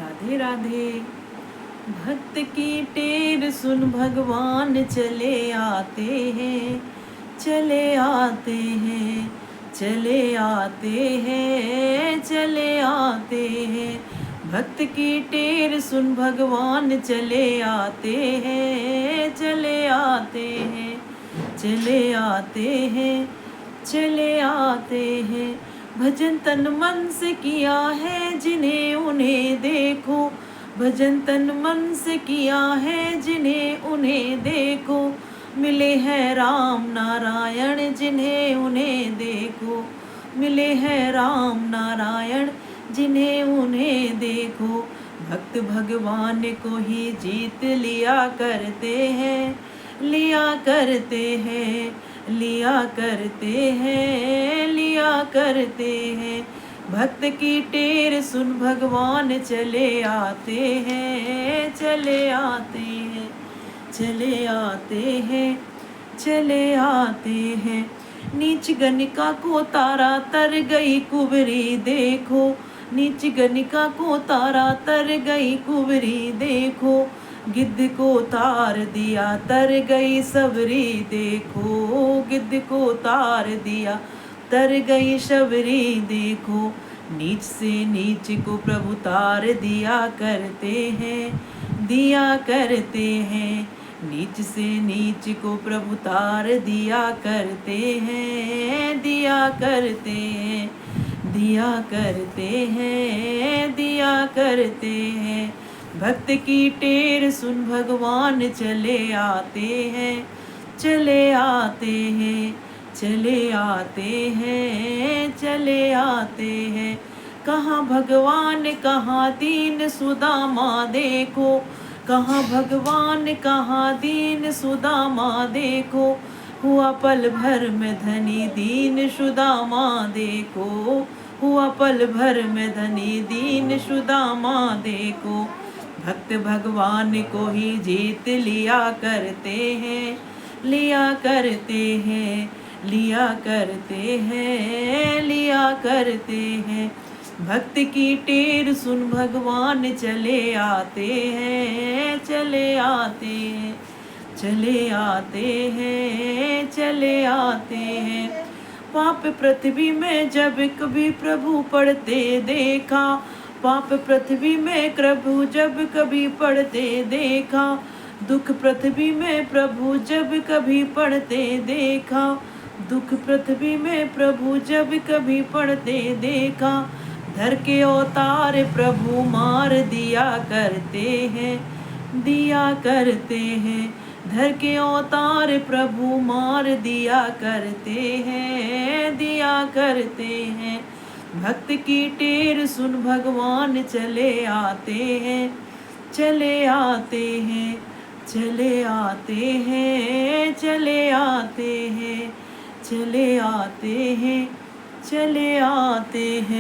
राधे राधे। भक्त की टेर सुन भगवान चले आते हैं, चले आते हैं, चले आते हैं, चले आते हैं। भक्त की टेर सुन भगवान चले आते हैं, चले आते हैं, चले आते हैं, चले आते हैं। भजन तन मन से किया है जिन्हें उन्हें देखो, भजन तन मन से किया है जिन्हें उन्हें देखो। मिले हैं राम नारायण जिन्हें उन्हें देखो, मिले हैं राम नारायण जिन्हें उन्हें देखो। भक्त भगवान को ही जीत लिया करते हैं, लिया करते हैं, लिया करते हैं, लिया करते हैं। भक्त की टेर सुन भगवान चले आते हैं, चले आते हैं, चले आते हैं, चले आते हैं। नीच गनिका को तारा तर गई कुबरी देखो, नीच गनिका को तारा तर गई कुबरी देखो। गिद्ध को तार दिया तर गई सबरी देखो, गिद्ध को तार दिया तर गई शबरी देखो। नीच से नीच को प्रभु तार दिया करते हैं, दिया करते हैं। नीच से नीच को प्रभु तार दिया करते हैं, दिया करते हैं, दिया करते हैं, दिया करते हैं। भक्त की टेर सुन भगवान चले आते हैं, चले आते हैं, चले आते हैं, चले आते हैं। कहाँ भगवान कहाँ दीन सुदामा देखो, कहाँ भगवान कहाँ दीन सुदामा देखो। हुआ पल भर में धनी दीन सुदामा देखो, हुआ पल भर में धनी दीन सुदामा देखो। भक्त भगवान को ही जीत लिया करते हैं, लिया करते हैं, लिया करते हैं, लिया करते हैं। भक्त की टेर सुन भगवान चले आते हैं, चले आते हैं, चले आते हैं, चले आते हैं। पाप पृथ्वी में जब कभी प्रभु पढ़ते देखा, पाप पृथ्वी में प्रभु जब कभी पढ़ते देखा। दुख पृथ्वी में प्रभु जब कभी पढ़ते देखा, दुख पृथ्वी में प्रभु जब कभी पढ़ते देखा। धर के अवतार प्रभु मार दिया करते हैं, दिया करते हैं। धर के अवतार प्रभु मार दिया करते हैं, दिया करते हैं। भक्त की टेर सुन भगवान चले आते हैं, चले आते हैं, चले आते हैं, चले आते हैं, चले आते हैं, चले आते हैं।